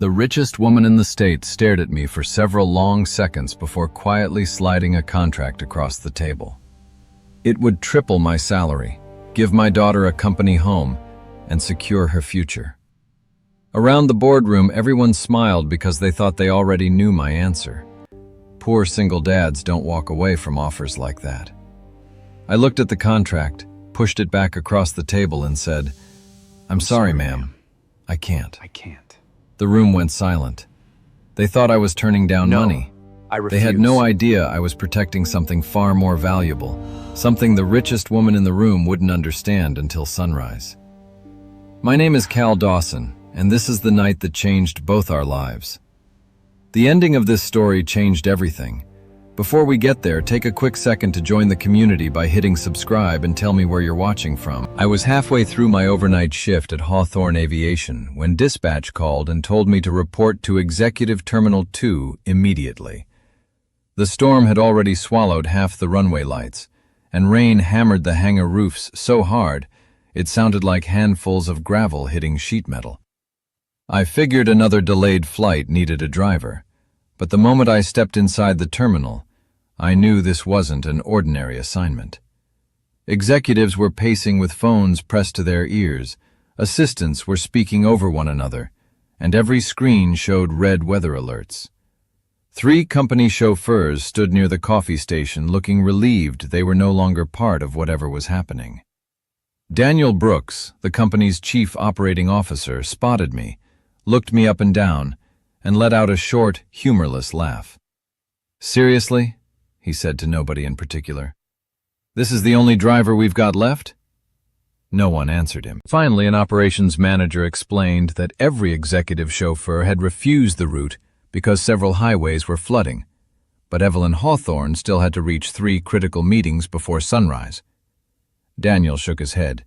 The richest woman in the state stared at me for several long seconds before quietly sliding a contract across the table. It would triple my salary, give my daughter a company home, and secure her future. Around the boardroom, everyone smiled because they thought they already knew my answer. Poor single dads don't walk away from offers like that. I looked at the contract, pushed it back across the table and said, "I'm sorry, ma'am. I can't." The room went silent. They thought I was turning down money. I refuse. They had no idea I was protecting something far more valuable, something the richest woman in the room wouldn't understand until sunrise. My name is Cal Dawson, and this is the night that changed both our lives. The ending of this story changed everything. Before we get there, take a quick second to join the community by hitting subscribe and tell me where you're watching from. I was halfway through my overnight shift at Hawthorne Aviation when dispatch called and told me to report to Executive Terminal 2 immediately. The storm had already swallowed half the runway lights, and rain hammered the hangar roofs so hard it sounded like handfuls of gravel hitting sheet metal. I figured another delayed flight needed a driver. But the moment I stepped inside the terminal, I knew this wasn't an ordinary assignment. Executives were pacing with phones pressed to their ears, assistants were speaking over one another, and every screen showed red weather alerts. 3 company chauffeurs stood near the coffee station looking relieved they were no longer part of whatever was happening. Daniel Brooks, the company's chief operating officer, spotted me, looked me up and down, and let out a short, humorless laugh. "Seriously?" he said to nobody in particular. "This is the only driver we've got left?" No one answered him. Finally, an operations manager explained that every executive chauffeur had refused the route because several highways were flooding, but Evelyn Hawthorne still had to reach 3 critical meetings before sunrise. Daniel shook his head.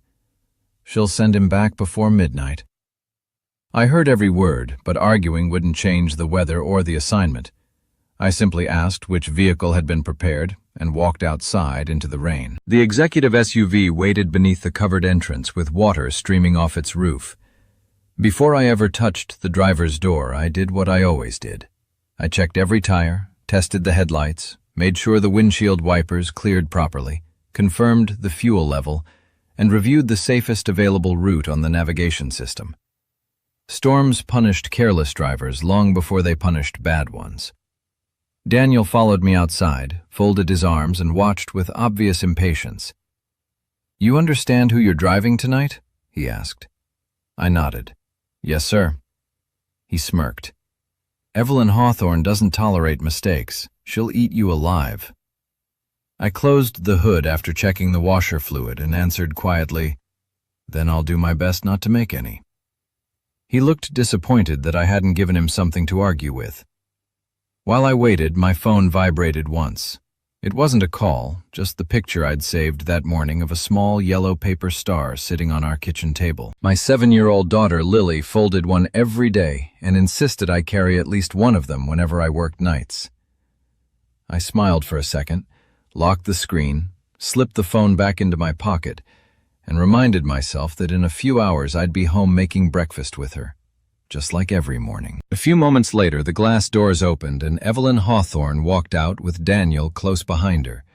"She'll send him back before midnight." I heard every word, but arguing wouldn't change the weather or the assignment. I simply asked which vehicle had been prepared and walked outside into the rain. The executive SUV waited beneath the covered entrance with water streaming off its roof. Before I ever touched the driver's door, I did what I always did. I checked every tire, tested the headlights, made sure the windshield wipers cleared properly, confirmed the fuel level, and reviewed the safest available route on the navigation system. Storms punished careless drivers long before they punished bad ones. Daniel followed me outside, folded his arms, and watched with obvious impatience. "You understand who you're driving tonight?" he asked. I nodded. "Yes, sir." He smirked. "Evelyn Hawthorne doesn't tolerate mistakes. She'll eat you alive." I closed the hood after checking the washer fluid and answered quietly, "Then I'll do my best not to make any." He looked disappointed that I hadn't given him something to argue with. While I waited, my phone vibrated once. It wasn't a call, just the picture I'd saved that morning of a small yellow paper star sitting on our kitchen table. My 7-year-old daughter, Lily, folded one every day and insisted I carry at least one of them whenever I worked nights. I smiled for a second, locked the screen, slipped the phone back into my pocket, and reminded myself that in a few hours I'd be home making breakfast with her, just like every morning. A few moments later, the glass doors opened and Evelyn Hawthorne walked out with Daniel close behind her.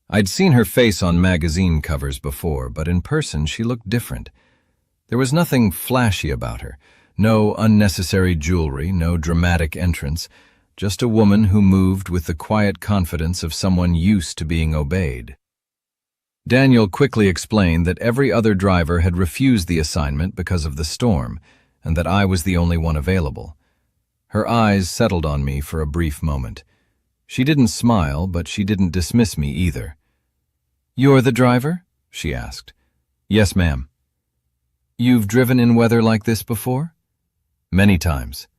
I'd seen her face on magazine covers before, but in person she looked different. There was nothing flashy about her, no unnecessary jewelry, no dramatic entrance, just a woman who moved with the quiet confidence of someone used to being obeyed. Daniel quickly explained that every other driver had refused the assignment because of the storm, and that I was the only one available. Her eyes settled on me for a brief moment. She didn't smile, but she didn't dismiss me either. "You're the driver?" she asked. "Yes, ma'am." "You've driven in weather like this before?" "Many times."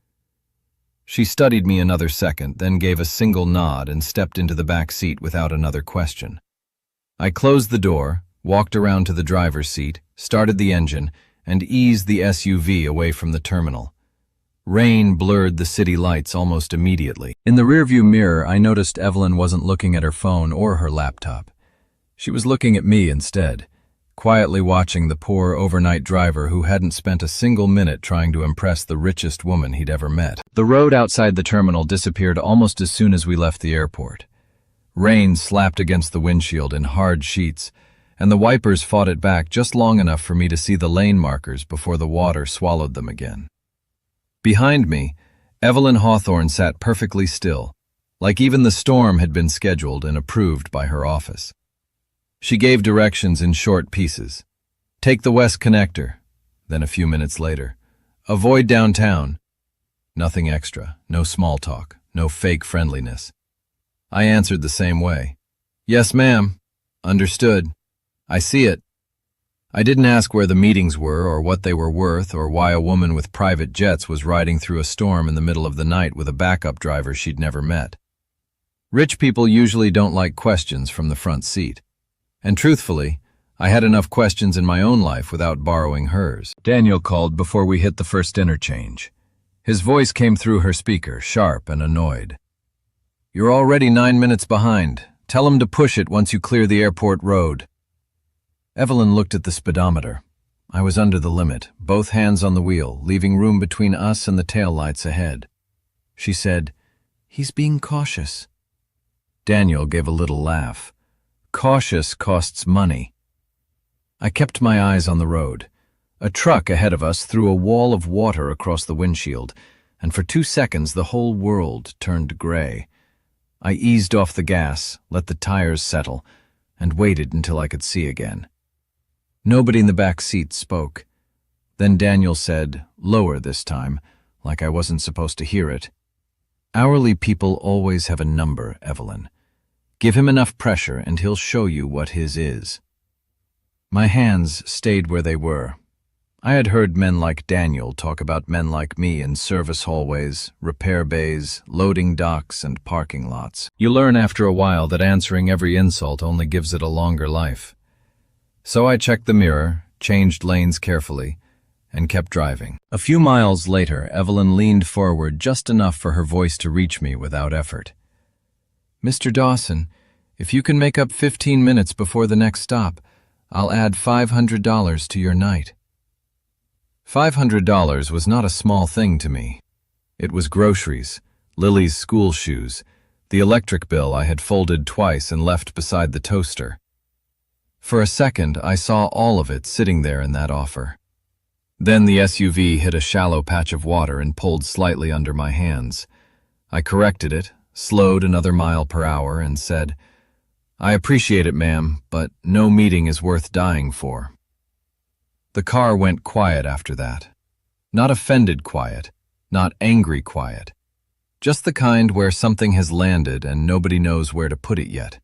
She studied me another second, then gave a single nod and stepped into the back seat without another question. I closed the door, walked around to the driver's seat, started the engine, and eased the SUV away from the terminal. Rain blurred the city lights almost immediately. In the rearview mirror, I noticed Evelyn wasn't looking at her phone or her laptop. She was looking at me instead, quietly watching the poor overnight driver who hadn't spent a single minute trying to impress the richest woman he'd ever met. The road outside the terminal disappeared almost as soon as we left the airport. Rain slapped against the windshield in hard sheets, and the wipers fought it back just long enough for me to see the lane markers before the water swallowed them again. Behind me, Evelyn Hawthorne sat perfectly still, like even the storm had been scheduled and approved by her office. She gave directions in short pieces. Take the West Connector. Then a few minutes later, avoid downtown. Nothing extra, no small talk, no fake friendliness. I answered the same way. Yes, ma'am. Understood. I see it. I didn't ask where the meetings were or what they were worth or why a woman with private jets was riding through a storm in the middle of the night with a backup driver she'd never met. Rich people usually don't like questions from the front seat. And truthfully, I had enough questions in my own life without borrowing hers. Daniel called before we hit the first interchange. His voice came through her speaker, sharp and annoyed. You're already 9 minutes behind. Tell him to push it once you clear the airport road. Evelyn looked at the speedometer. I was under the limit, both hands on the wheel, leaving room between us and the taillights ahead. She said, He's being cautious. Daniel gave a little laugh. Cautious costs money. I kept my eyes on the road. A truck ahead of us threw a wall of water across the windshield, and for 2 seconds the whole world turned gray. I eased off the gas, let the tires settle, and waited until I could see again. Nobody in the back seat spoke. Then Daniel said, lower this time, like I wasn't supposed to hear it. Hourly people always have a number, Evelyn. Give him enough pressure and he'll show you what his is. My hands stayed where they were. I had heard men like Daniel talk about men like me in service hallways, repair bays, loading docks, and parking lots. You learn after a while that answering every insult only gives it a longer life. So I checked the mirror, changed lanes carefully, and kept driving. A few miles later, Evelyn leaned forward just enough for her voice to reach me without effort. Mr. Dawson, if you can make up 15 minutes before the next stop, I'll add $500 to your night. $500 was not a small thing to me. It was groceries, Lily's school shoes, the electric bill I had folded twice and left beside the toaster. For a second, I saw all of it sitting there in that offer. Then the SUV hit a shallow patch of water and pulled slightly under my hands. I corrected it, slowed another mile per hour, and said, I appreciate it, ma'am, but no meeting is worth dying for. The car went quiet after that. Not offended quiet, not angry quiet. Just the kind where something has landed and nobody knows where to put it yet.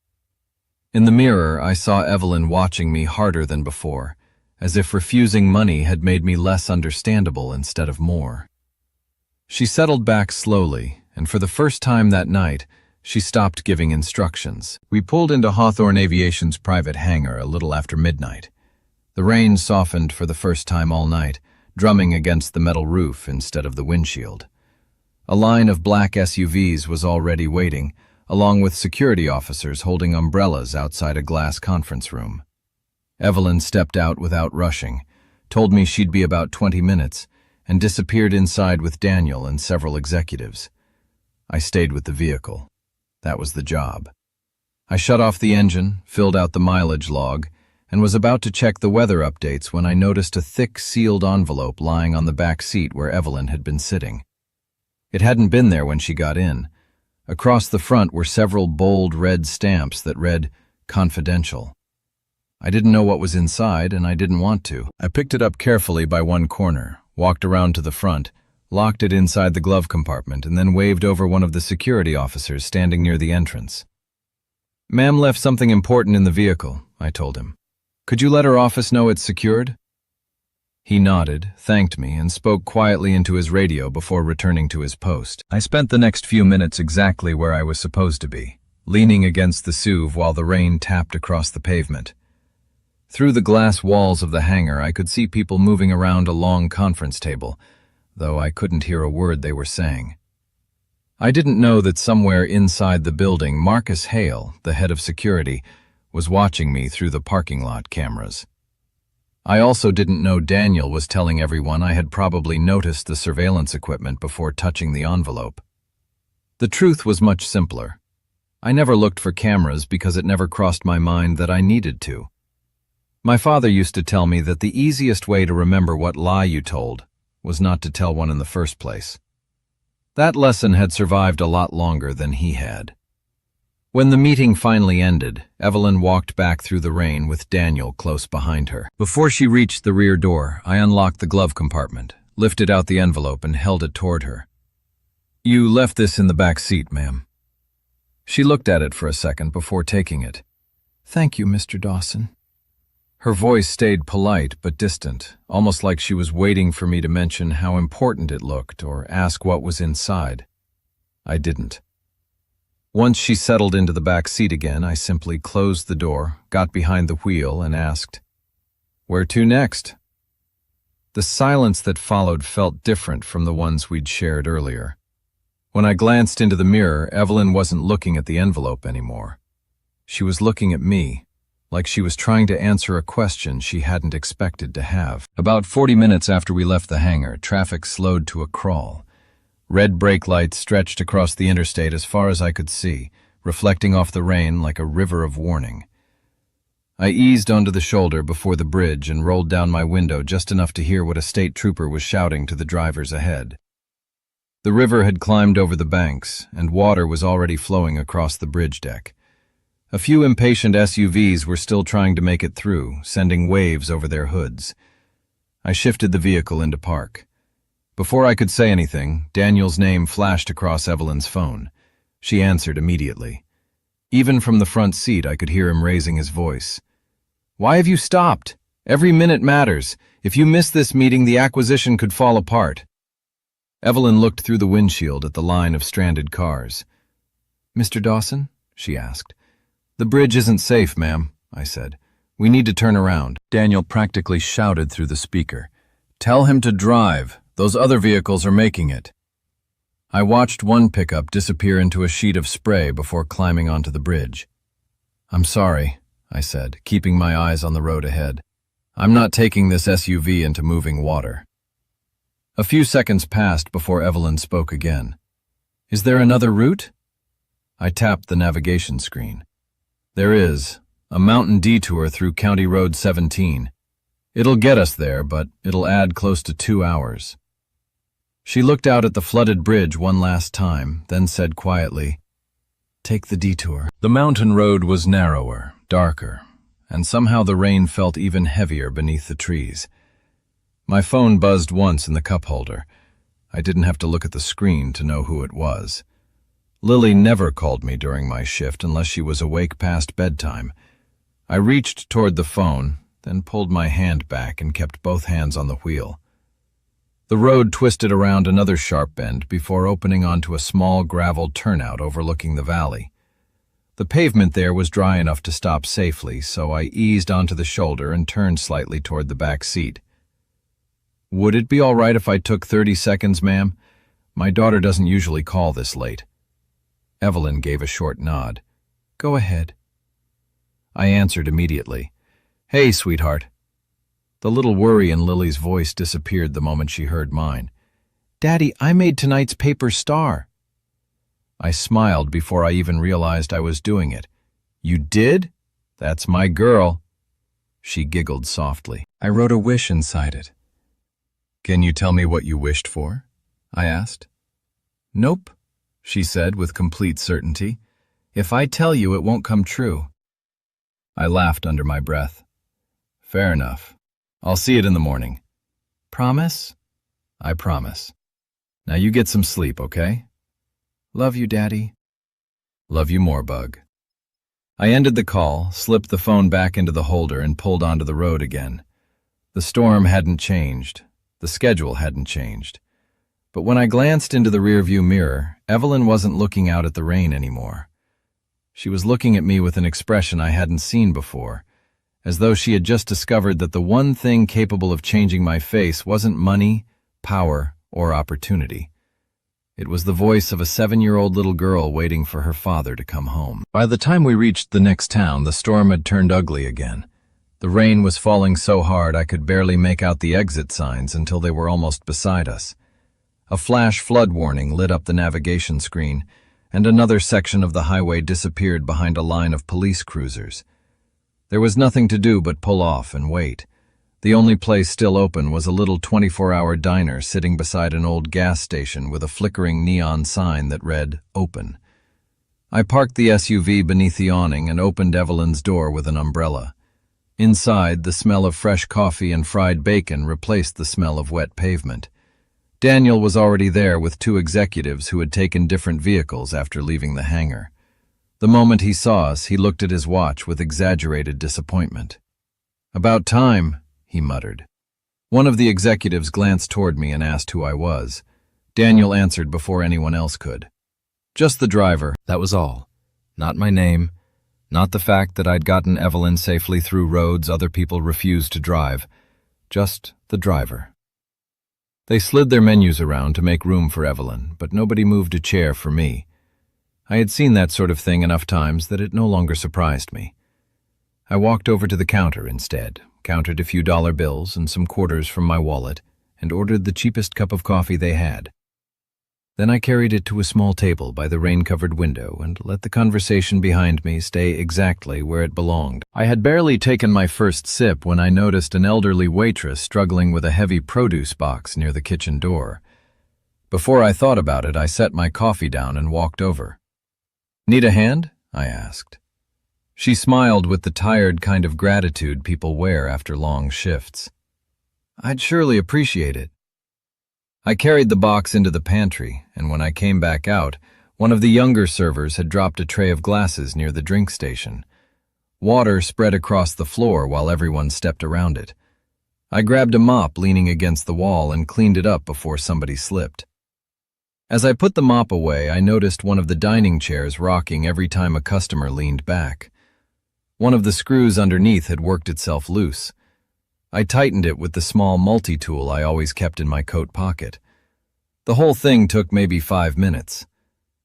In the mirror, I saw Evelyn watching me harder than before, as if refusing money had made me less understandable instead of more. She settled back slowly, and for the first time that night, she stopped giving instructions. We pulled into Hawthorne Aviation's private hangar a little after midnight. The rain softened for the first time all night, drumming against the metal roof instead of the windshield. A line of black SUVs was already waiting, along with security officers holding umbrellas outside a glass conference room. Evelyn stepped out without rushing, told me she'd be about 20 minutes, and disappeared inside with Daniel and several executives. I stayed with the vehicle. That was the job. I shut off the engine, filled out the mileage log, and was about to check the weather updates when I noticed a thick, sealed envelope lying on the back seat where Evelyn had been sitting. It hadn't been there when she got in. Across the front were several bold red stamps that read, "Confidential." I didn't know what was inside, and I didn't want to. I picked it up carefully by one corner, walked around to the front, locked it inside the glove compartment, and then waved over one of the security officers standing near the entrance. "Ma'am left something important in the vehicle," I told him. "Could you let her office know it's secured?" He nodded, thanked me, and spoke quietly into his radio before returning to his post. I spent the next few minutes exactly where I was supposed to be, leaning against the SUV while the rain tapped across the pavement. Through the glass walls of the hangar, I could see people moving around a long conference table, though I couldn't hear a word they were saying. I didn't know that somewhere inside the building, Marcus Hale, the head of security, was watching me through the parking lot cameras. I also didn't know Daniel was telling everyone I had probably noticed the surveillance equipment before touching the envelope. The truth was much simpler. I never looked for cameras because it never crossed my mind that I needed to. My father used to tell me that the easiest way to remember what lie you told was not to tell one in the first place. That lesson had survived a lot longer than he had. When the meeting finally ended, Evelyn walked back through the rain with Daniel close behind her. Before she reached the rear door, I unlocked the glove compartment, lifted out the envelope, and held it toward her. "You left this in the back seat, ma'am." She looked at it for a second before taking it. "Thank you, Mr. Dawson." Her voice stayed polite but distant, almost like she was waiting for me to mention how important it looked or ask what was inside. I didn't. Once she settled into the back seat again, I simply closed the door, got behind the wheel, and asked, "Where to next?" The silence that followed felt different from the ones we'd shared earlier. When I glanced into the mirror, Evelyn wasn't looking at the envelope anymore. She was looking at me, like she was trying to answer a question she hadn't expected to have. About 40 minutes after we left the hangar, traffic slowed to a crawl. Red brake lights stretched across the interstate as far as I could see, reflecting off the rain like a river of warning. I eased onto the shoulder before the bridge and rolled down my window just enough to hear what a state trooper was shouting to the drivers ahead. The river had climbed over the banks, and water was already flowing across the bridge deck. A few impatient SUVs were still trying to make it through, sending waves over their hoods. I shifted the vehicle into park. Before I could say anything, Daniel's name flashed across Evelyn's phone. She answered immediately. Even from the front seat, I could hear him raising his voice. "Why have you stopped? Every minute matters. If you miss this meeting, the acquisition could fall apart." Evelyn looked through the windshield at the line of stranded cars. "Mr. Dawson?" she asked. "The bridge isn't safe, ma'am," I said. "We need to turn around." Daniel practically shouted through the speaker. "Tell him to drive. Those other vehicles are making it." I watched one pickup disappear into a sheet of spray before climbing onto the bridge. "I'm sorry," I said, keeping my eyes on the road ahead. "I'm not taking this SUV into moving water." A few seconds passed before Evelyn spoke again. "Is there another route?" I tapped the navigation screen. "There is. A mountain detour through County Road 17. It'll get us there, but it'll add close to 2 hours." She looked out at the flooded bridge one last time, then said quietly, "Take the detour." The mountain road was narrower, darker, and somehow the rain felt even heavier beneath the trees. My phone buzzed once in the cup holder. I didn't have to look at the screen to know who it was. Lily never called me during my shift unless she was awake past bedtime. I reached toward the phone, then pulled my hand back and kept both hands on the wheel. The road twisted around another sharp bend before opening onto a small gravel turnout overlooking the valley. The pavement there was dry enough to stop safely, so I eased onto the shoulder and turned slightly toward the back seat. "Would it be all right if I took 30 seconds, ma'am? My daughter doesn't usually call this late." Evelyn gave a short nod. "Go ahead." I answered immediately. "Hey, sweetheart." The little worry in Lily's voice disappeared the moment she heard mine. "Daddy, I made tonight's paper star." I smiled before I even realized I was doing it. "You did? That's my girl." She giggled softly. "I wrote a wish inside it." "Can you tell me what you wished for?" I asked. "Nope," she said with complete certainty. "If I tell you, it won't come true." I laughed under my breath. "Fair enough. I'll see it in the morning." "Promise?" "I promise. Now you get some sleep, okay?" "Love you, Daddy." "Love you more, Bug." I ended the call, slipped the phone back into the holder, and pulled onto the road again. The storm hadn't changed. The schedule hadn't changed. But when I glanced into the rearview mirror, Evelyn wasn't looking out at the rain anymore. She was looking at me with an expression I hadn't seen before, as though she had just discovered that the one thing capable of changing my face wasn't money, power, or opportunity. It was the voice of a 7-year-old little girl waiting for her father to come home. By the time we reached the next town, the storm had turned ugly again. The rain was falling so hard I could barely make out the exit signs until they were almost beside us. A flash flood warning lit up the navigation screen, and another section of the highway disappeared behind a line of police cruisers. There was nothing to do but pull off and wait. The only place still open was a little 24-hour diner sitting beside an old gas station with a flickering neon sign that read, "Open." I parked the SUV beneath the awning and opened Evelyn's door with an umbrella. Inside, the smell of fresh coffee and fried bacon replaced the smell of wet pavement. Daniel was already there with two executives who had taken different vehicles after leaving the hangar. The moment he saw us, he looked at his watch with exaggerated disappointment. "About time," he muttered. One of the executives glanced toward me and asked who I was. Daniel answered before anyone else could. "Just the driver." That was all. Not my name, not the fact that I'd gotten Evelyn safely through roads other people refused to drive. Just the driver. They slid their menus around to make room for Evelyn, but nobody moved a chair for me. I had seen that sort of thing enough times that it no longer surprised me. I walked over to the counter instead, counted a few dollar bills and some quarters from my wallet, and ordered the cheapest cup of coffee they had. Then I carried it to a small table by the rain-covered window and let the conversation behind me stay exactly where it belonged. I had barely taken my first sip when I noticed an elderly waitress struggling with a heavy produce box near the kitchen door. Before I thought about it, I set my coffee down and walked over. "Need a hand?" I asked. She smiled with the tired kind of gratitude people wear after long shifts. "I'd surely appreciate it." I carried the box into the pantry, and when I came back out, one of the younger servers had dropped a tray of glasses near the drink station. Water spread across the floor while everyone stepped around it. I grabbed a mop leaning against the wall and cleaned it up before somebody slipped. As I put the mop away, I noticed one of the dining chairs rocking every time a customer leaned back. One of the screws underneath had worked itself loose. I tightened it with the small multi-tool I always kept in my coat pocket. The whole thing took maybe 5 minutes.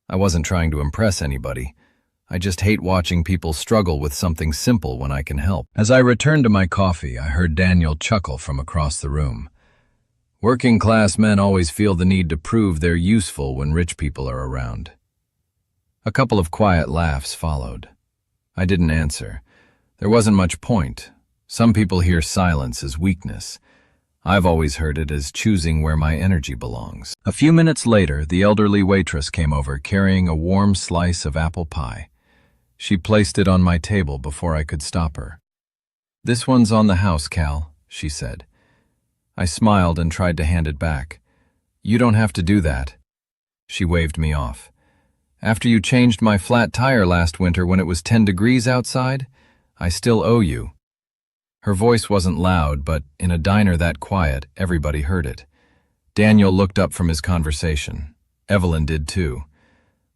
I wasn't trying to impress anybody. I just hate watching people struggle with something simple when I can help. As I returned to my coffee, I heard Daniel chuckle from across the room. Working-class men always feel the need to prove they're useful when rich people are around. A couple of quiet laughs followed. I didn't answer. There wasn't much point. Some people hear silence as weakness. I've always heard it as choosing where my energy belongs. A few minutes later, the elderly waitress came over carrying a warm slice of apple pie. She placed it on my table before I could stop her. "This one's on the house, Cal," she said. I smiled and tried to hand it back. "You don't have to do that." She waved me off. "After you changed my flat tire last winter when it was 10 degrees outside, I still owe you." Her voice wasn't loud, but in a diner that quiet, everybody heard it. Daniel looked up from his conversation. Evelyn did too.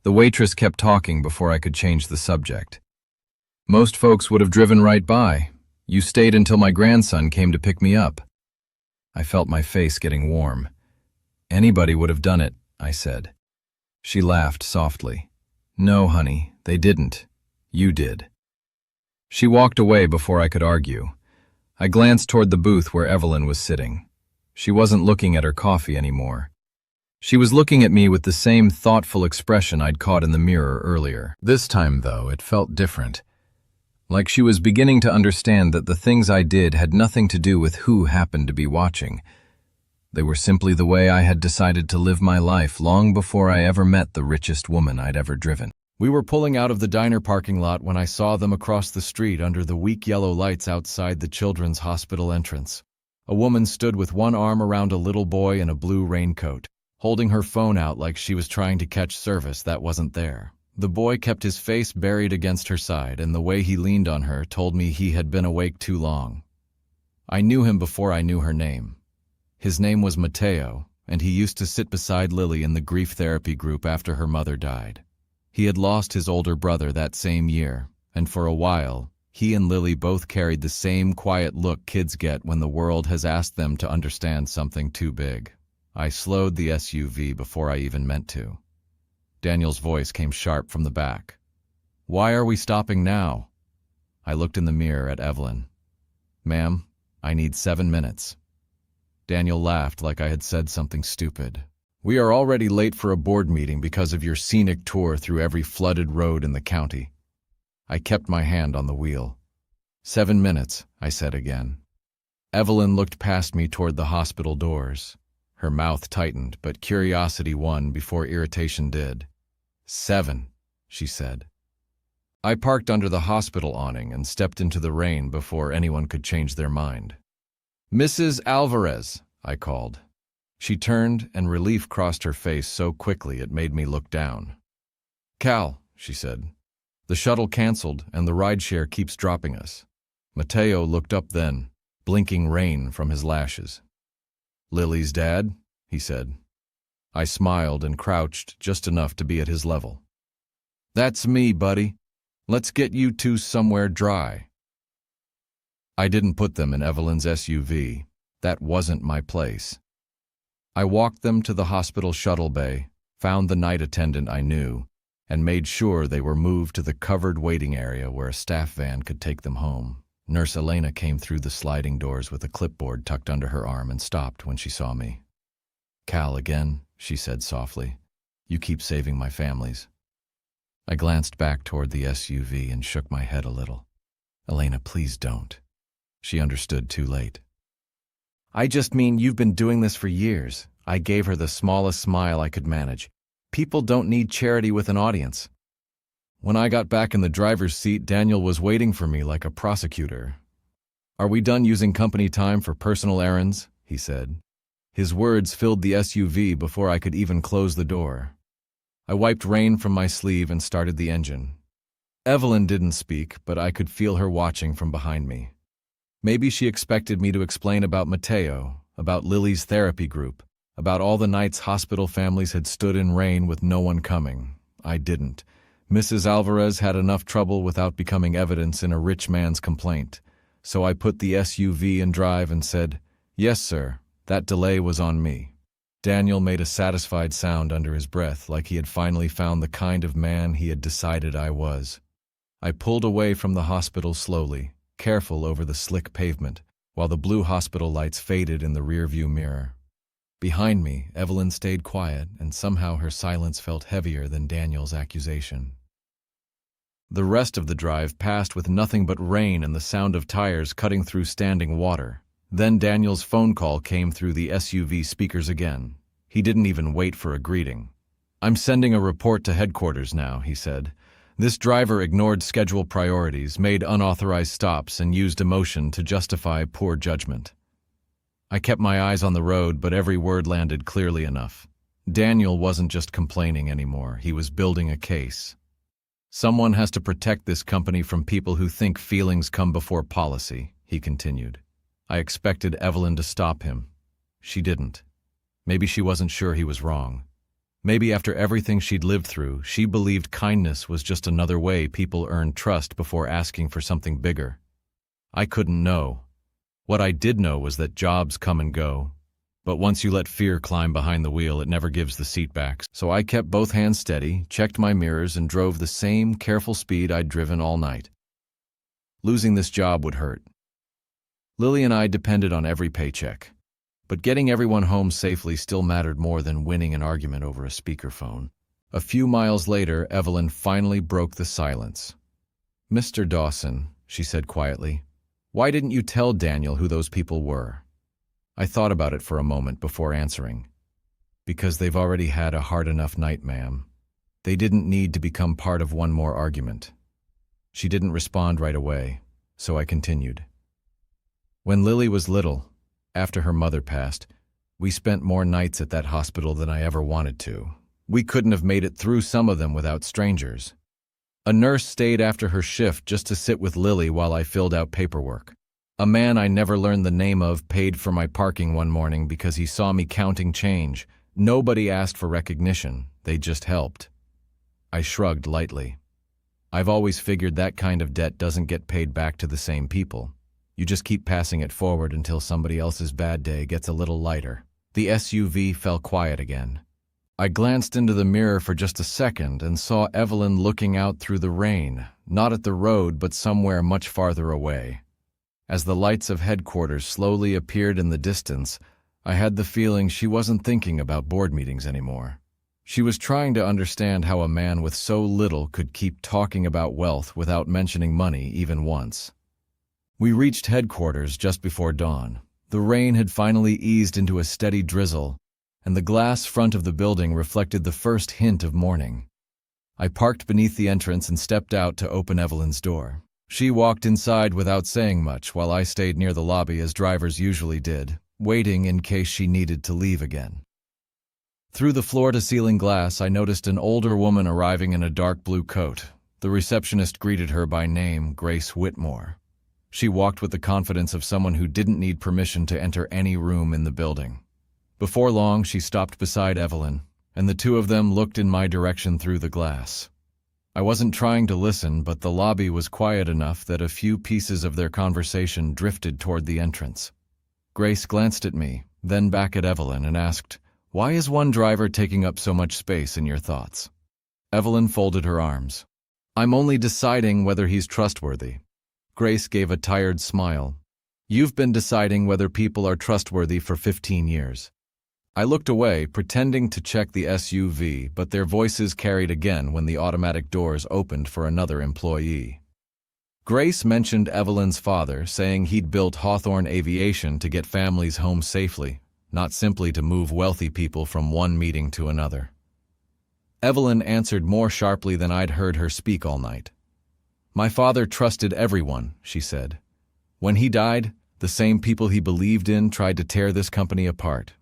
The waitress kept talking before I could change the subject. "Most folks would have driven right by. You stayed until my grandson came to pick me up." I felt my face getting warm. "Anybody would have done it," I said. She laughed softly. "No, honey, they didn't. You did." She walked away before I could argue. I glanced toward the booth where Evelyn was sitting. She wasn't looking at her coffee anymore. She was looking at me with the same thoughtful expression I'd caught in the mirror earlier. This time, though, it felt different. Like she was beginning to understand that the things I did had nothing to do with who happened to be watching. They were simply the way I had decided to live my life long before I ever met the richest woman I'd ever driven. We were pulling out of the diner parking lot when I saw them across the street under the weak yellow lights outside the children's hospital entrance. A woman stood with one arm around a little boy in a blue raincoat, holding her phone out like she was trying to catch service that wasn't there. The boy kept his face buried against her side, and the way he leaned on her told me he had been awake too long. I knew him before I knew her name. His name was Mateo, and he used to sit beside Lily in the grief therapy group after her mother died. He had lost his older brother that same year, and for a while, he and Lily both carried the same quiet look kids get when the world has asked them to understand something too big. I slowed the SUV before I even meant to. Daniel's voice came sharp from the back. "Why are we stopping now?" I looked in the mirror at Evelyn. "Ma'am, I need 7 minutes." Daniel laughed like I had said something stupid. "We are already late for a board meeting because of your scenic tour through every flooded road in the county." I kept my hand on the wheel. 7 minutes, I said again. Evelyn looked past me toward the hospital doors. Her mouth tightened, but curiosity won before irritation did. 7, she said. I parked under the hospital awning and stepped into the rain before anyone could change their mind. "Mrs. Alvarez," I called. She turned, and relief crossed her face so quickly it made me look down. "Cal," she said. "The shuttle canceled, and the rideshare keeps dropping us." Mateo looked up then, blinking rain from his lashes. "Lily's dad?" he said. I smiled and crouched just enough to be at his level. "That's me, buddy. Let's get you two somewhere dry." I didn't put them in Evelyn's SUV. That wasn't my place. I walked them to the hospital shuttle bay, found the night attendant I knew, and made sure they were moved to the covered waiting area where a staff van could take them home. Nurse Elena came through the sliding doors with a clipboard tucked under her arm and stopped when she saw me. "Cal again," she said softly. "You keep saving my families." I glanced back toward the SUV and shook my head a little. "Elena, please don't." She understood too late. "I just mean you've been doing this for years." I gave her the smallest smile I could manage. "People don't need charity with an audience." When I got back in the driver's seat, Daniel was waiting for me like a prosecutor. "Are we done using company time for personal errands?" he said. His words filled the SUV before I could even close the door. I wiped rain from my sleeve and started the engine. Evelyn didn't speak, but I could feel her watching from behind me. Maybe she expected me to explain about Mateo, about Lily's therapy group, about all the nights hospital families had stood in rain with no one coming. I didn't. Mrs. Alvarez had enough trouble without becoming evidence in a rich man's complaint. So I put the SUV in drive and said, "Yes, sir, that delay was on me." Daniel made a satisfied sound under his breath, like he had finally found the kind of man he had decided I was. I pulled away from the hospital slowly, careful over the slick pavement, while the blue hospital lights faded in the rearview mirror. Behind me, Evelyn stayed quiet, and somehow her silence felt heavier than Daniel's accusation. The rest of the drive passed with nothing but rain and the sound of tires cutting through standing water. Then Daniel's phone call came through the SUV speakers again. He didn't even wait for a greeting. "I'm sending a report to headquarters now," he said. "This driver ignored schedule priorities, made unauthorized stops, and used emotion to justify poor judgment." I kept my eyes on the road, but every word landed clearly enough. Daniel wasn't just complaining anymore. He was building a case. "Someone has to protect this company from people who think feelings come before policy," he continued. I expected Evelyn to stop him. She didn't. Maybe she wasn't sure he was wrong. Maybe after everything she'd lived through, she believed kindness was just another way people earned trust before asking for something bigger. I couldn't know. What I did know was that jobs come and go. But once you let fear climb behind the wheel, it never gives the seat back. So I kept both hands steady, checked my mirrors, and drove the same careful speed I'd driven all night. Losing this job would hurt. Lily and I depended on every paycheck. But getting everyone home safely still mattered more than winning an argument over a speakerphone. A few miles later, Evelyn finally broke the silence. "Mr. Dawson," she said quietly, "why didn't you tell Daniel who those people were?" I thought about it for a moment before answering. "Because they've already had a hard enough night, ma'am. They didn't need to become part of one more argument." She didn't respond right away, so I continued. "When Lily was little, after her mother passed, we spent more nights at that hospital than I ever wanted to. We couldn't have made it through some of them without strangers. A nurse stayed after her shift just to sit with Lily while I filled out paperwork. A man I never learned the name of paid for my parking one morning because he saw me counting change. Nobody asked for recognition, they just helped." I shrugged lightly. "I've always figured that kind of debt doesn't get paid back to the same people. You just keep passing it forward until somebody else's bad day gets a little lighter." The SUV fell quiet again. I glanced into the mirror for just a second and saw Evelyn looking out through the rain, not at the road but somewhere much farther away. As the lights of headquarters slowly appeared in the distance, I had the feeling she wasn't thinking about board meetings anymore. She was trying to understand how a man with so little could keep talking about wealth without mentioning money even once. We reached headquarters just before dawn. The rain had finally eased into a steady drizzle, and the glass front of the building reflected the first hint of morning. I parked beneath the entrance and stepped out to open Evelyn's door. She walked inside without saying much, while I stayed near the lobby as drivers usually did, waiting in case she needed to leave again. Through the floor-to-ceiling glass, I noticed an older woman arriving in a dark blue coat. The receptionist greeted her by name, Grace Whitmore. She walked with the confidence of someone who didn't need permission to enter any room in the building. Before long, she stopped beside Evelyn, and the two of them looked in my direction through the glass. I wasn't trying to listen, but the lobby was quiet enough that a few pieces of their conversation drifted toward the entrance. Grace glanced at me, then back at Evelyn, and asked, "Why is one driver taking up so much space in your thoughts?" Evelyn folded her arms. "I'm only deciding whether he's trustworthy." Grace gave a tired smile. "You've been deciding whether people are trustworthy for 15 years. I looked away, pretending to check the SUV, but their voices carried again when the automatic doors opened for another employee. Grace mentioned Evelyn's father, saying he'd built Hawthorne Aviation to get families home safely, not simply to move wealthy people from one meeting to another. Evelyn answered more sharply than I'd heard her speak all night. "My father trusted everyone," she said. "When he died, the same people he believed in tried to tear this company apart."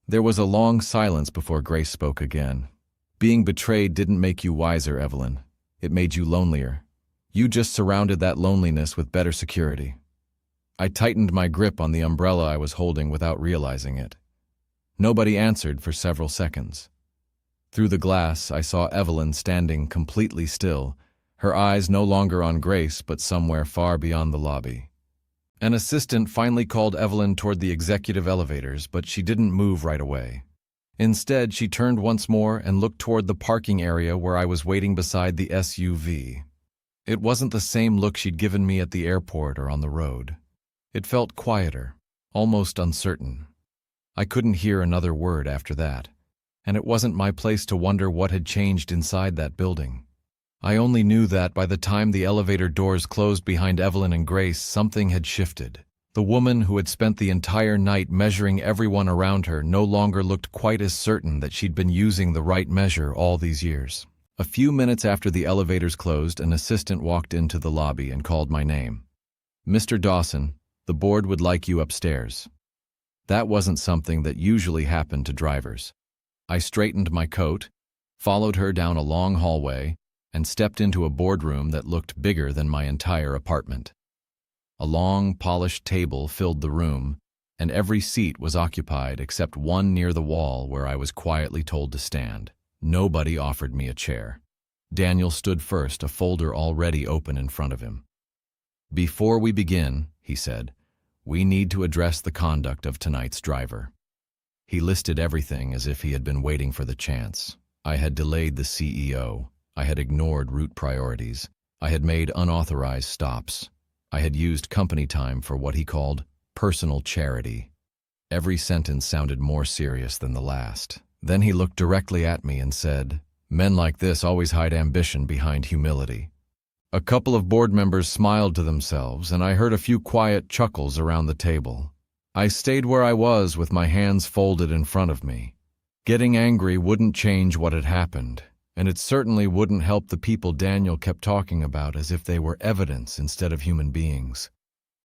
There was a long silence before Grace spoke again. "Being betrayed didn't make you wiser, Evelyn. It made you lonelier. You just surrounded that loneliness with better security." I tightened my grip on the umbrella I was holding without realizing it. Nobody answered for several seconds. Through the glass, I saw Evelyn standing completely still, her eyes no longer on Grace but somewhere far beyond the lobby. An assistant finally called Evelyn toward the executive elevators, but she didn't move right away. Instead, she turned once more and looked toward the parking area where I was waiting beside the SUV. It wasn't the same look she'd given me at the airport or on the road. It felt quieter, almost uncertain. I couldn't hear another word after that, and it wasn't my place to wonder what had changed inside that building. I only knew that by the time the elevator doors closed behind Evelyn and Grace, something had shifted. The woman who had spent the entire night measuring everyone around her no longer looked quite as certain that she'd been using the right measure all these years. A few minutes after the elevators closed, an assistant walked into the lobby and called my name. "Mr. Dawson, the board would like you upstairs." That wasn't something that usually happened to drivers. I straightened my coat, followed her down a long hallway, and stepped into a boardroom that looked bigger than my entire apartment. A long, polished table filled the room, and every seat was occupied except one near the wall where I was quietly told to stand. Nobody offered me a chair. Daniel stood first, a folder already open in front of him. "Before we begin," he said, "we need to address the conduct of tonight's driver." He listed everything as if he had been waiting for the chance. I had delayed the CEO. I had ignored route priorities. I had made unauthorized stops. I had used company time for what he called personal charity. Every sentence sounded more serious than the last. Then he looked directly at me and said, "Men like this always hide ambition behind humility." A couple of board members smiled to themselves, and I heard a few quiet chuckles around the table. I stayed where I was with my hands folded in front of me. Getting angry wouldn't change what had happened, and it certainly wouldn't help the people Daniel kept talking about as if they were evidence instead of human beings.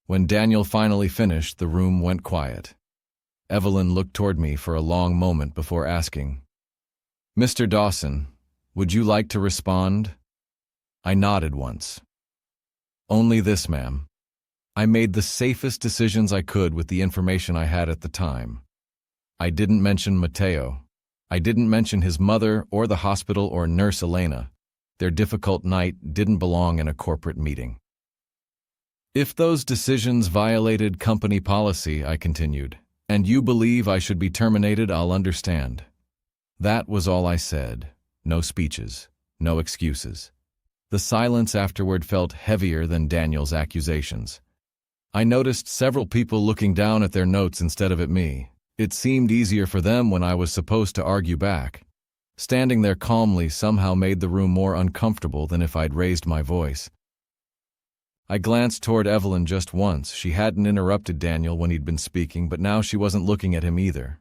When Daniel finally finished, the room went quiet. Evelyn looked toward me for a long moment before asking, "Mr. Dawson, would you like to respond?" I nodded once. "Only this, ma'am. I made the safest decisions I could with the information I had at the time. I didn't mention Mateo. I didn't mention his mother or the hospital or Nurse Elena. Their difficult night didn't belong in a corporate meeting." "If those decisions violated company policy," I continued, "and you believe I should be terminated, I'll understand." That was all I said. No speeches, no excuses. The silence afterward felt heavier than Daniel's accusations. I noticed several people looking down at their notes instead of at me. It seemed easier for them when I was supposed to argue back. Standing there calmly somehow made the room more uncomfortable than if I'd raised my voice. I glanced toward Evelyn just once. She hadn't interrupted Daniel when he'd been speaking, but now she wasn't looking at him either.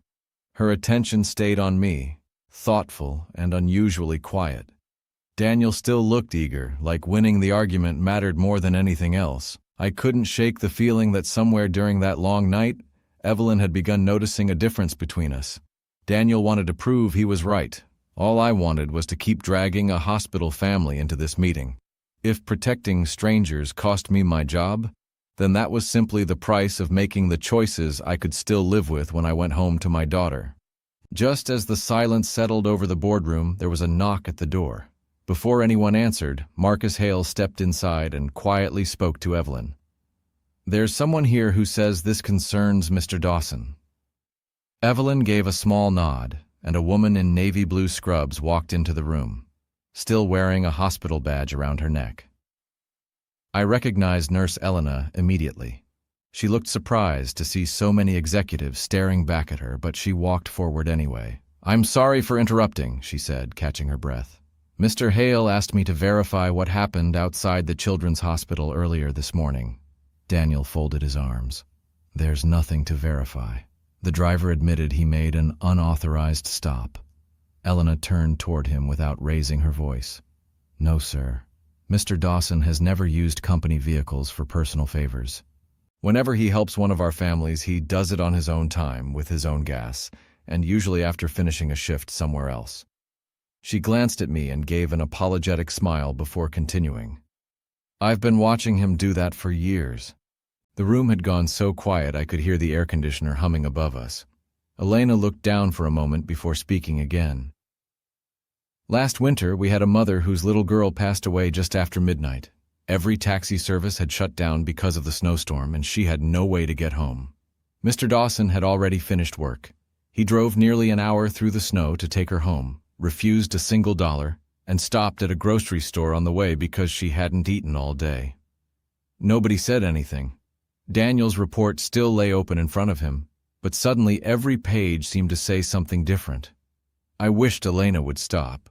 Her attention stayed on me, thoughtful and unusually quiet. Daniel still looked eager, like winning the argument mattered more than anything else. I couldn't shake the feeling that somewhere during that long night, Evelyn had begun noticing a difference between us. Daniel wanted to prove he was right. All I wanted was to keep dragging a hospital family into this meeting. If protecting strangers cost me my job, then that was simply the price of making the choices I could still live with when I went home to my daughter. Just as the silence settled over the boardroom, there was a knock at the door. Before anyone answered, Marcus Hale stepped inside and quietly spoke to Evelyn. "There's someone here who says this concerns Mr. Dawson." Evelyn gave a small nod, and a woman in navy blue scrubs walked into the room, still wearing a hospital badge around her neck. I recognized Nurse Elena immediately. She looked surprised to see so many executives staring back at her, but she walked forward anyway. "I'm sorry for interrupting," she said, catching her breath. "Mr. Hale asked me to verify what happened outside the Children's Hospital earlier this morning." Daniel folded his arms. "There's nothing to verify." The driver admitted he made an unauthorized stop. Elena turned toward him without raising her voice. "No, sir. Mr. Dawson has never used company vehicles for personal favors. Whenever he helps one of our families, he does it on his own time, with his own gas, and usually after finishing a shift somewhere else." She glanced at me and gave an apologetic smile before continuing. "I've been watching him do that for years." The room had gone so quiet I could hear the air conditioner humming above us. Elena looked down for a moment before speaking again. "Last winter, we had a mother whose little girl passed away just after midnight. Every taxi service had shut down because of the snowstorm, and she had no way to get home. Mr. Dawson had already finished work. He drove nearly an hour through the snow to take her home, refused a single dollar, and stopped at a grocery store on the way because she hadn't eaten all day. Nobody said anything. Daniel's report still lay open in front of him, but suddenly every page seemed to say something different. I wished Elena would stop.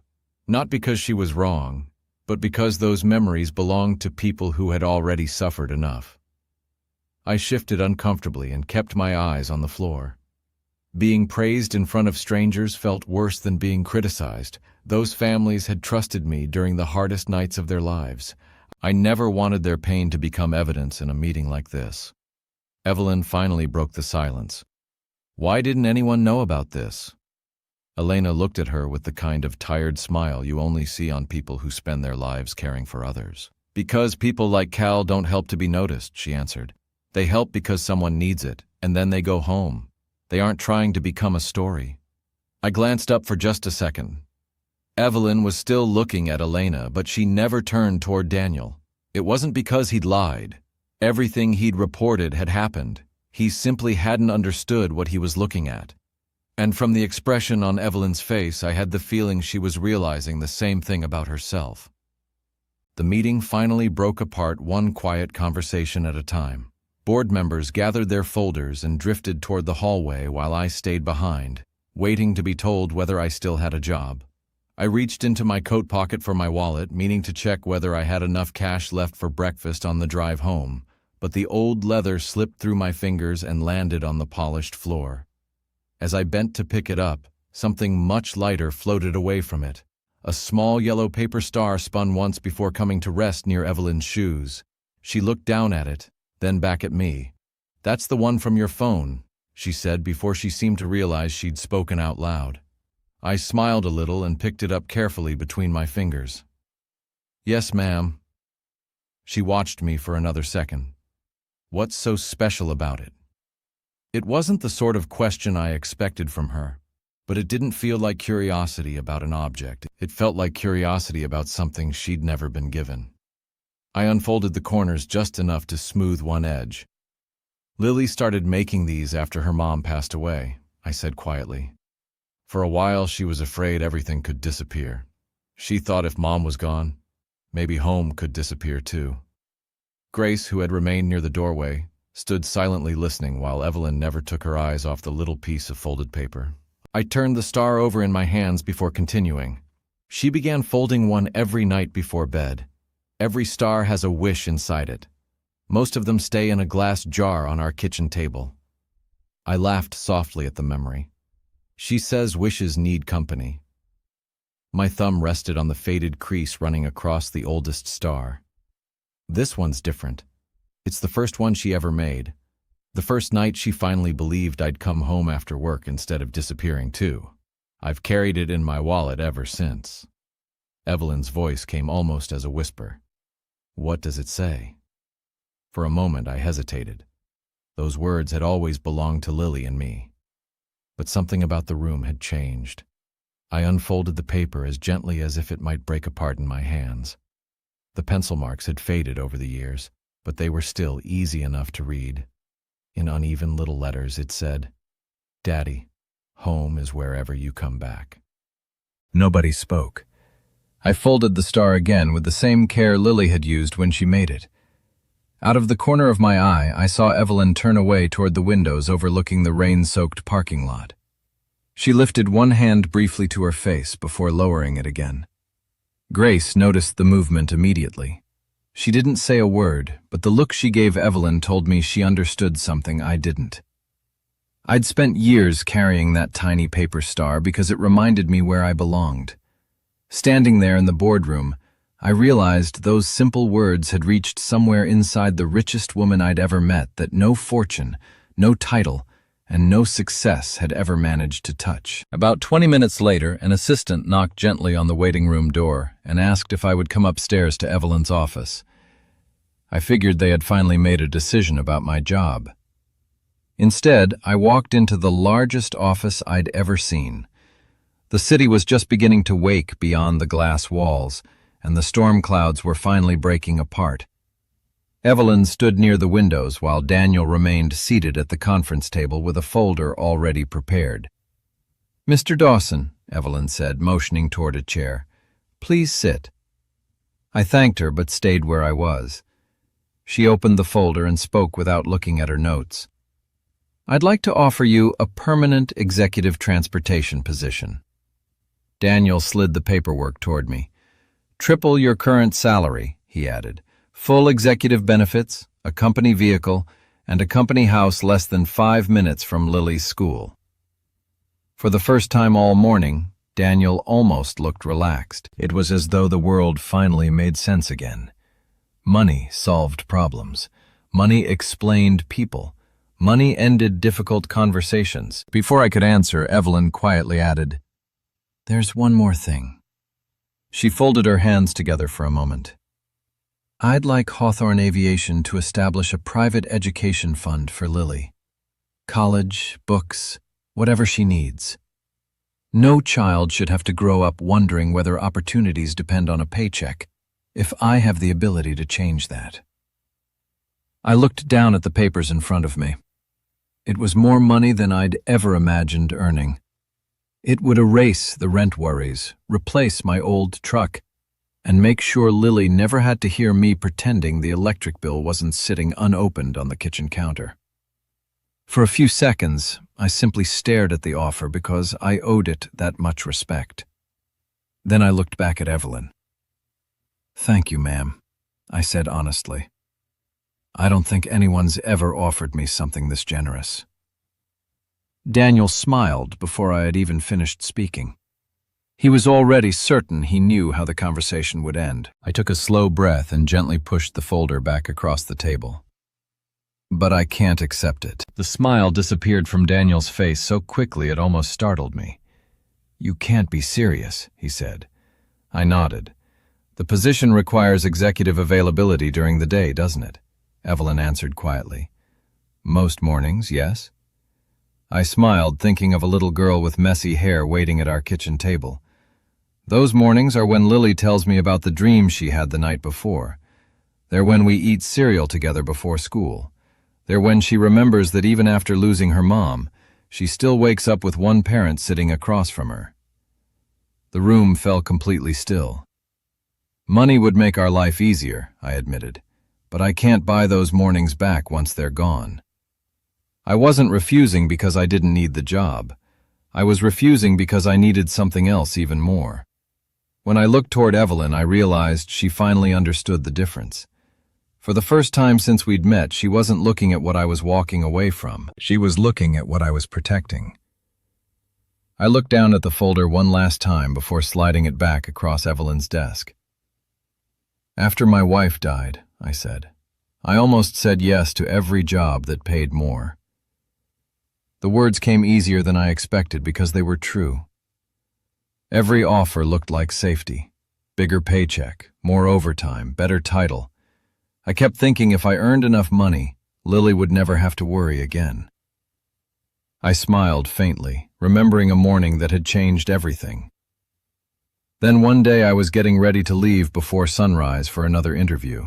Not because she was wrong, but because those memories belonged to people who had already suffered enough. I shifted uncomfortably and kept my eyes on the floor. Being praised in front of strangers felt worse than being criticized. Those families had trusted me during the hardest nights of their lives. I never wanted their pain to become evidence in a meeting like this. Evelyn finally broke the silence. "Why didn't anyone know about this?" Elena looked at her with the kind of tired smile you only see on people who spend their lives caring for others. "Because people like Cal don't help to be noticed," she answered. "They help because someone needs it, and then they go home. They aren't trying to become a story." I glanced up for just a second. Evelyn was still looking at Elena, but she never turned toward Daniel. It wasn't because he'd lied. Everything he'd reported had happened. He simply hadn't understood what he was looking at. And from the expression on Evelyn's face, I had the feeling she was realizing the same thing about herself. The meeting finally broke apart, one quiet conversation at a time. Board members gathered their folders and drifted toward the hallway while I stayed behind, waiting to be told whether I still had a job. I reached into my coat pocket for my wallet, meaning to check whether I had enough cash left for breakfast on the drive home, but the old leather slipped through my fingers and landed on the polished floor. As I bent to pick it up, something much lighter floated away from it. A small yellow paper star spun once before coming to rest near Evelyn's shoes. She looked down at it, then back at me. "That's the one from your phone," she said before she seemed to realize she'd spoken out loud. I smiled a little and picked it up carefully between my fingers. "Yes, ma'am." She watched me for another second. What's so special about it? It wasn't the sort of question I expected from her, but it didn't feel like curiosity about an object. It felt like curiosity about something she'd never been given. I unfolded the corners just enough to smooth one edge. "Lily started making these after her mom passed away," I said quietly. "For a while, she was afraid everything could disappear. She thought if Mom was gone, maybe home could disappear too." Grace, who had remained near the doorway, stood silently listening while Evelyn never took her eyes off the little piece of folded paper. I turned the star over in my hands before continuing. She began folding one every night before bed. Every star has a wish inside it. Most of them stay in a glass jar on our kitchen table. I laughed softly at the memory. She says wishes need company. My thumb rested on the faded crease running across the oldest star. This one's different. It's the first one she ever made. The first night she finally believed I'd come home after work instead of disappearing too. I've carried it in my wallet ever since. Evelyn's voice came almost as a whisper. What does it say? For a moment I hesitated. Those words had always belonged to Lily and me. But something about the room had changed. I unfolded the paper as gently as if it might break apart in my hands. The pencil marks had faded over the years, but they were still easy enough to read. In uneven little letters it said, "Daddy, home is wherever you come back." Nobody spoke. I folded the star again with the same care Lily had used when she made it. Out of the corner of my eye, I saw Evelyn turn away toward the windows overlooking the rain-soaked parking lot. She lifted one hand briefly to her face before lowering it again. Grace noticed the movement immediately. She didn't say a word, but the look she gave Evelyn told me she understood something I didn't. I'd spent years carrying that tiny paper star because it reminded me where I belonged. Standing there in the boardroom, I realized those simple words had reached somewhere inside the richest woman I'd ever met that no fortune, no title, and no success had ever managed to touch. About 20 minutes later, an assistant knocked gently on the waiting room door and asked if I would come upstairs to Evelyn's office. I figured they had finally made a decision about my job. Instead, I walked into the largest office I'd ever seen. The city was just beginning to wake beyond the glass walls, and the storm clouds were finally breaking apart. Evelyn stood near the windows while Daniel remained seated at the conference table with a folder already prepared. "Mr. Dawson," Evelyn said, motioning toward a chair, "please sit." I thanked her but stayed where I was. She opened the folder and spoke without looking at her notes. "I'd like to offer you a permanent executive transportation position." Daniel slid the paperwork toward me. "Triple your current salary," he added. "Full executive benefits, a company vehicle, and a company house less than 5 minutes from Lily's school." For the first time all morning, Daniel almost looked relaxed. It was as though the world finally made sense again. Money solved problems. Money explained people. Money ended difficult conversations. Before I could answer, Evelyn quietly added, "There's one more thing." She folded her hands together for a moment. "I'd like Hawthorne Aviation to establish a private education fund for Lily. College, books, whatever she needs. No child should have to grow up wondering whether opportunities depend on a paycheck, if I have the ability to change that." I looked down at the papers in front of me. It was more money than I'd ever imagined earning. It would erase the rent worries, replace my old truck, and make sure Lily never had to hear me pretending the electric bill wasn't sitting unopened on the kitchen counter. For a few seconds, I simply stared at the offer because I owed it that much respect. Then I looked back at Evelyn. "Thank you, ma'am," I said honestly. "I don't think anyone's ever offered me something this generous." Daniel smiled before I had even finished speaking. He was already certain he knew how the conversation would end. I took a slow breath and gently pushed the folder back across the table. "But I can't accept it." The smile disappeared from Daniel's face so quickly it almost startled me. "You can't be serious," he said. I nodded. "The position requires executive availability during the day, doesn't it?" Evelyn answered quietly. "Most mornings, yes." I smiled, thinking of a little girl with messy hair waiting at our kitchen table. Those mornings are when Lily tells me about the dream she had the night before. They're when we eat cereal together before school. They're when she remembers that even after losing her mom, she still wakes up with one parent sitting across from her. The room fell completely still. "Money would make our life easier," I admitted, but I can't buy those mornings back once they're gone. I wasn't refusing because I didn't need the job. I was refusing because I needed something else even more. When I looked toward Evelyn, I realized she finally understood the difference. For the first time since we'd met, she wasn't looking at what I was walking away from. She was looking at what I was protecting. I looked down at the folder one last time before sliding it back across Evelyn's desk. After my wife died, I said, I almost said yes to every job that paid more. The words came easier than I expected because they were true. Every offer looked like safety. Bigger paycheck, more overtime, better title. I kept thinking if I earned enough money, Lily would never have to worry again. I smiled faintly, remembering a morning that had changed everything. Then one day I was getting ready to leave before sunrise for another interview.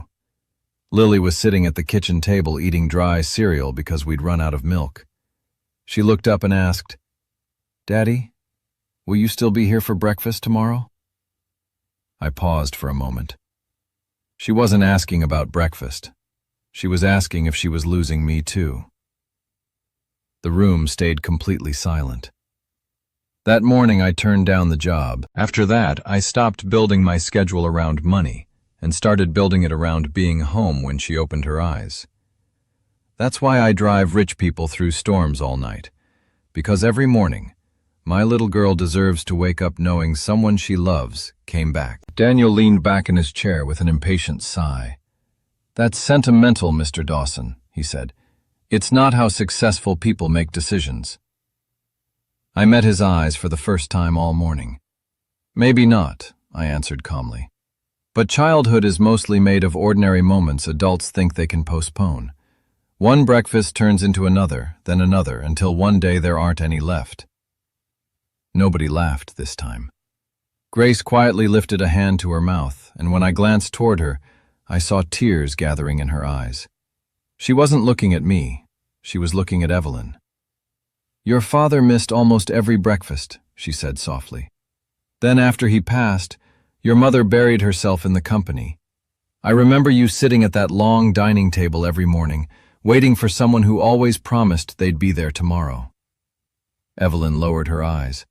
Lily was sitting at the kitchen table eating dry cereal because we'd run out of milk. She looked up and asked, "Daddy, will you still be here for breakfast tomorrow?" I paused for a moment. She wasn't asking about breakfast. She was asking if she was losing me too. The room stayed completely silent. That morning I turned down the job. After that, I stopped building my schedule around money and started building it around being home when she opened her eyes. That's why I drive rich people through storms all night, because every morning, my little girl deserves to wake up knowing someone she loves came back. Daniel leaned back in his chair with an impatient sigh. "That's sentimental, Mr. Dawson," he said. "It's not how successful people make decisions." I met his eyes for the first time all morning. "Maybe not," I answered calmly. "But childhood is mostly made of ordinary moments adults think they can postpone. One breakfast turns into another, then another, until one day there aren't any left." Nobody laughed this time. Grace quietly lifted a hand to her mouth, and when I glanced toward her, I saw tears gathering in her eyes. She wasn't looking at me. She was looking at Evelyn. "Your father missed almost every breakfast," she said softly. "Then after he passed, your mother buried herself in the company. I remember you sitting at that long dining table every morning, waiting for someone who always promised they'd be there tomorrow." Evelyn lowered her eyes.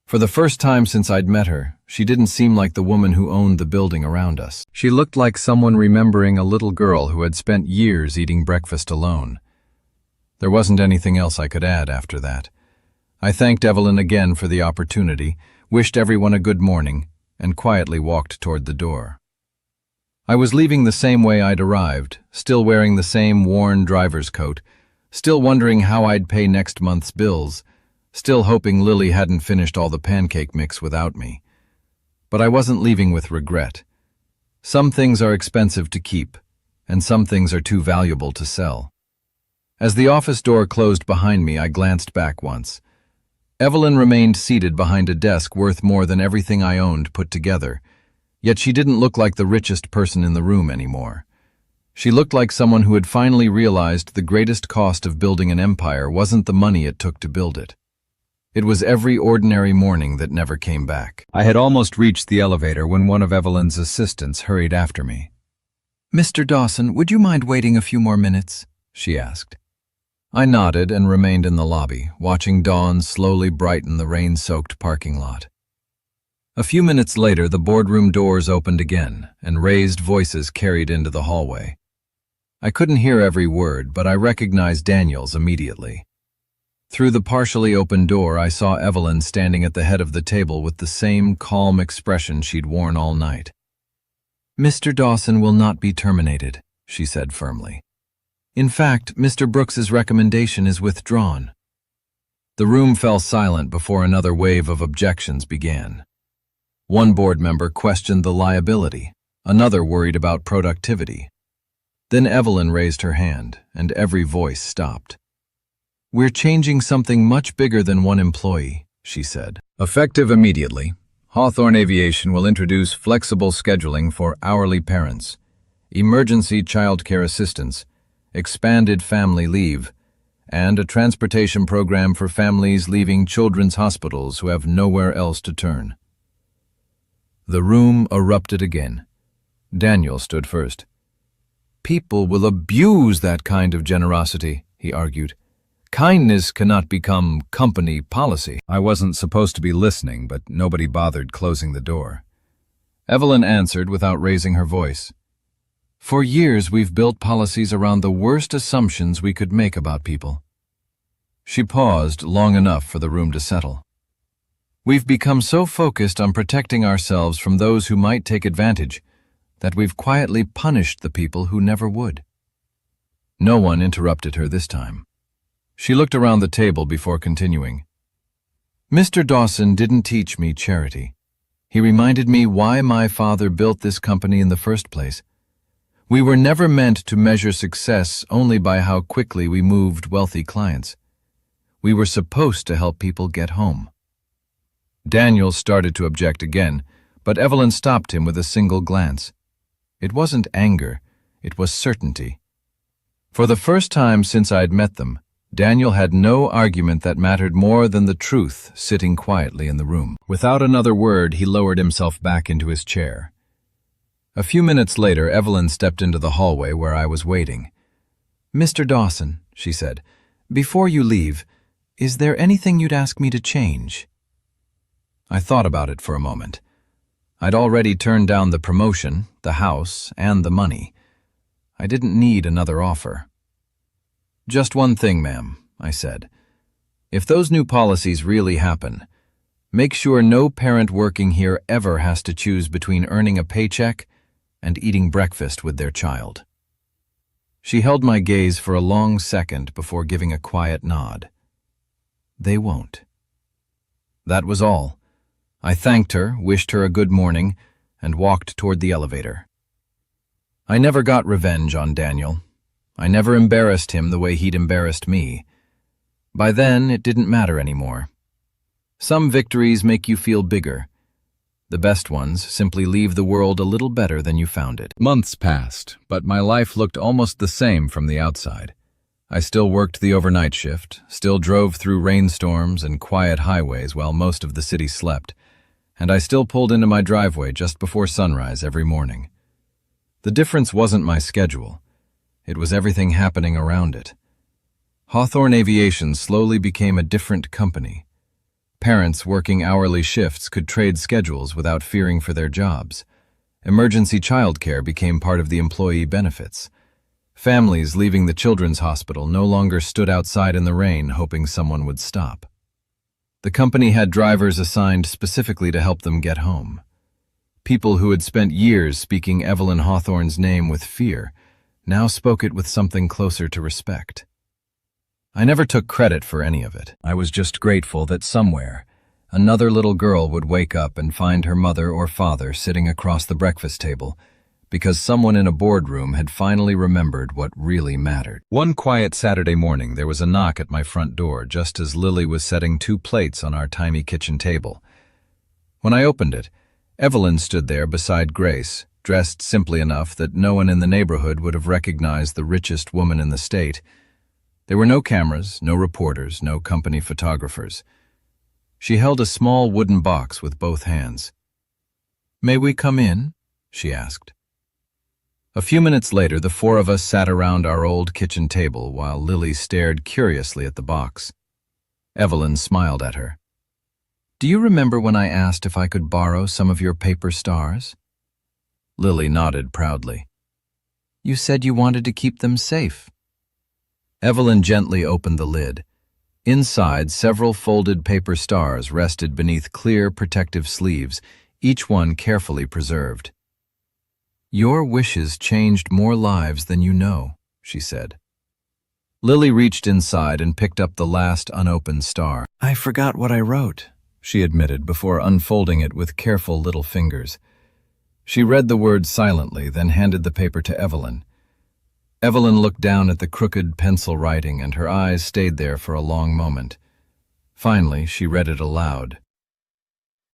For the first time since I'd met her, she didn't seem like the woman who owned the building around us. She looked like someone remembering a little girl who had spent years eating breakfast alone. There wasn't anything else I could add after that. I thanked Evelyn again for the opportunity, wished everyone a good morning, and quietly walked toward the door. I was leaving the same way I'd arrived, still wearing the same worn driver's coat, still wondering how I'd pay next month's bills, still hoping Lily hadn't finished all the pancake mix without me. But I wasn't leaving with regret. Some things are expensive to keep, and some things are too valuable to sell. As the office door closed behind me, I glanced back once. Evelyn remained seated behind a desk worth more than everything I owned put together, yet she didn't look like the richest person in the room anymore. She looked like someone who had finally realized the greatest cost of building an empire wasn't the money it took to build it. It was every ordinary morning that never came back. I had almost reached the elevator when one of Evelyn's assistants hurried after me. "Mr. Dawson, would you mind waiting a few more minutes?" she asked. I nodded and remained in the lobby, watching dawn slowly brighten the rain-soaked parking lot. A few minutes later, the boardroom doors opened again, and raised voices carried into the hallway. I couldn't hear every word, but I recognized Daniel's immediately. Through the partially open door, I saw Evelyn standing at the head of the table with the same calm expression she'd worn all night. "Mr. Dawson will not be terminated," she said firmly. "In fact, Mr. Brooks's recommendation is withdrawn." The room fell silent before another wave of objections began. One board member questioned the liability, another worried about productivity. Then Evelyn raised her hand, and every voice stopped. "We're changing something much bigger than one employee," she said. "Effective immediately, Hawthorne Aviation will introduce flexible scheduling for hourly parents, emergency child care assistance, expanded family leave, and a transportation program for families leaving children's hospitals who have nowhere else to turn." The room erupted again. Daniel stood first. People will abuse that kind of generosity, he argued. Kindness cannot become company policy. I wasn't supposed to be listening, but nobody bothered closing the door. Evelyn answered without raising her voice. For years, we've built policies around the worst assumptions we could make about people. She paused long enough for the room to settle. We've become so focused on protecting ourselves from those who might take advantage that we've quietly punished the people who never would. No one interrupted her this time. She looked around the table before continuing. Mr. Dawson didn't teach me charity. He reminded me why my father built this company in the first place. We were never meant to measure success only by how quickly we moved wealthy clients. We were supposed to help people get home. Daniel started to object again, but Evelyn stopped him with a single glance. It wasn't anger, it was certainty. For the first time since I'd met them, Daniel had no argument that mattered more than the truth sitting quietly in the room. Without another word, he lowered himself back into his chair. A few minutes later, Evelyn stepped into the hallway where I was waiting. Mr. Dawson, she said, before you leave, is there anything you'd ask me to change? I thought about it for a moment. I'd already turned down the promotion, the house, and the money. I didn't need another offer. Just one thing, ma'am, I said. If those new policies really happen, make sure no parent working here ever has to choose between earning a paycheck and eating breakfast with their child. She held my gaze for a long second before giving a quiet nod. They won't. That was all. I thanked her, wished her a good morning, and walked toward the elevator. I never got revenge on Daniel. I never embarrassed him the way he'd embarrassed me. By then, it didn't matter anymore. Some victories make you feel bigger. The best ones simply leave the world a little better than you found it. Months passed, but my life looked almost the same from the outside. I still worked the overnight shift, still drove through rainstorms and quiet highways while most of the city slept, and I still pulled into my driveway just before sunrise every morning. The difference wasn't my schedule. It was everything happening around it. Hawthorne Aviation slowly became a different company. Parents working hourly shifts could trade schedules without fearing for their jobs. Emergency childcare became part of the employee benefits. Families leaving the children's hospital no longer stood outside in the rain hoping someone would stop. The company had drivers assigned specifically to help them get home. People who had spent years speaking Evelyn Hawthorne's name with fear now spoke it with something closer to respect. I never took credit for any of it. I was just grateful that somewhere, another little girl would wake up and find her mother or father sitting across the breakfast table, because someone in a boardroom had finally remembered what really mattered. One quiet Saturday morning, there was a knock at my front door just as Lily was setting 2 plates on our tiny kitchen table. When I opened it, Evelyn stood there beside Grace, dressed simply enough that no one in the neighborhood would have recognized the richest woman in the state. There were no cameras, no reporters, no company photographers. She held a small wooden box with both hands. "May we come in?" she asked. A few minutes later, the 4 of us sat around our old kitchen table while Lily stared curiously at the box. Evelyn smiled at her. "Do you remember when I asked if I could borrow some of your paper stars?" Lily nodded proudly. "You said you wanted to keep them safe." Evelyn gently opened the lid. Inside, several folded paper stars rested beneath clear, protective sleeves, each one carefully preserved. "Your wishes changed more lives than you know," she said. Lily reached inside and picked up the last unopened star. "I forgot what I wrote," she admitted before unfolding it with careful little fingers. She read the words silently, then handed the paper to Evelyn. Evelyn looked down at the crooked pencil writing, and her eyes stayed there for a long moment. Finally, she read it aloud.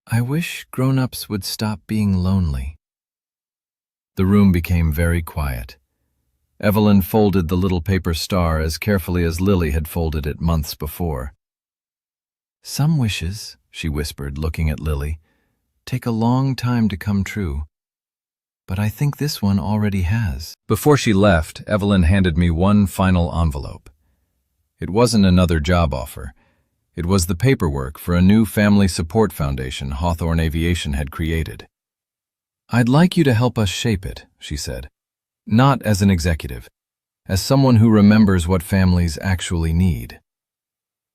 "I wish grown-ups would stop being lonely." The room became very quiet. Evelyn folded the little paper star as carefully as Lily had folded it months before. "Some wishes," she whispered, looking at Lily, "take a long time to come true. but I think this one already has. Before she left, Evelyn handed me one final envelope. It wasn't another job offer. It was the paperwork for a new family support foundation Hawthorne Aviation had created. "I'd like you to help us shape it," she said. "Not as an executive, as someone who remembers what families actually need."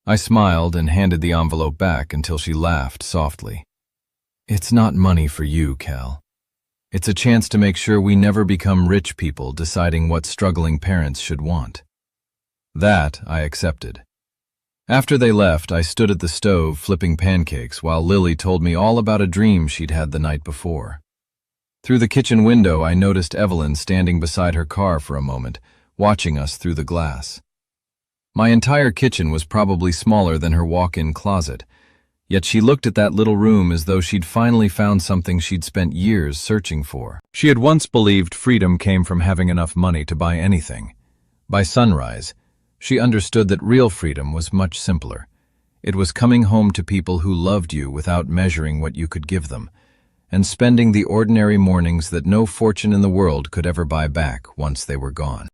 I smiled and handed the envelope back until she laughed softly. "It's not money for you, Cal. It's a chance to make sure we never become rich people deciding what struggling parents should want." That I accepted. After they left, I stood at the stove flipping pancakes while Lily told me all about a dream she'd had the night before. Through the kitchen window, I noticed Evelyn standing beside her car for a moment, watching us through the glass. My entire kitchen was probably smaller than her walk-in closet, yet she looked at that little room as though she'd finally found something she'd spent years searching for. She had once believed freedom came from having enough money to buy anything. By sunrise, she understood that real freedom was much simpler. It was coming home to people who loved you without measuring what you could give them, and spending the ordinary mornings that no fortune in the world could ever buy back once they were gone.